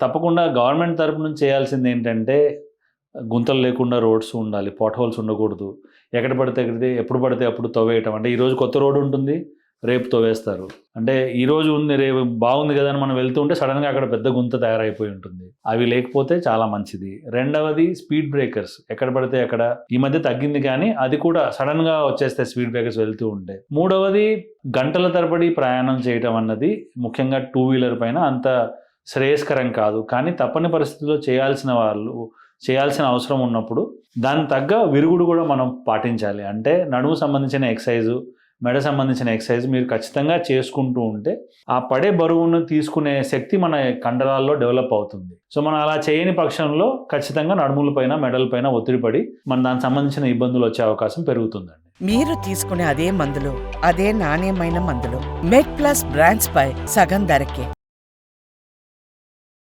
తప్పకుండా గవర్నమెంట్ తరపు నుంచి చేయాల్సింది ఏంటంటే, గుంతలు లేకుండా రోడ్స్ ఉండాలి. పాట్ హోల్స్ ఉండకూడదు. ఎక్కడ పడితే అక్కడిది ఎప్పుడు పడితే అప్పుడు తవ్వేయటం. అంటే ఈరోజు కొత్త రోడ్ ఉంటుంది. రేపు తవ్వేస్తారు. అంటే ఈరోజు ఉంది, రేపు బాగుంది కదా అని మనం వెళ్తూ ఉంటే సడన్‌గా అక్కడ పెద్ద గుంత తయారైపోయి ఉంటుంది. అవి లేకపోతే చాలా మంచిది. రెండవది స్పీడ్ బ్రేకర్స్. ఎక్కడ పడితే అక్కడ ఈ మధ్య తగ్గింది కానీ అది కూడా సడన్‌గా వచ్చేస్తాయి స్పీడ్ బ్రేకర్స్ వెళ్తూ ఉంటే. మూడవది గంటల తరబడి ప్రయాణం చేయటం అన్నది ముఖ్యంగా టూ వీలర్ పైన అంత శ్రేయస్కరం కాదు. కానీ తప్పని పరిస్థితుల్లో చేయాల్సిన అవసరం ఉన్నప్పుడు దానికి తగ్గ విరుగుడు కూడా మనం పాటించాలి. అంటే నడుము సంబంధించిన ఎక్సర్సైజు, మెడ సంబంధించిన ఎక్సర్సైజ్ మీరు ఖచ్చితంగా చేసుకుంటూ ఉంటే ఆ పడే బరువును తీసుకునే శక్తి మన కండరాల్లో డెవలప్ అవుతుంది. సో మనం అలా చేయని పక్షంలో ఖచ్చితంగా నడుముల పైన, మెడల పైన ఒత్తిడి పడి మన దానికి సంబంధించిన ఇబ్బందులు వచ్చే అవకాశం పెరుగుతుందండి. మీరు తీసుకునే అదే మందులు, అదే నాణ్యమైన మందులు మెడ్ ప్లస్ బ్రాండ్స్ పై సగం ధరకే.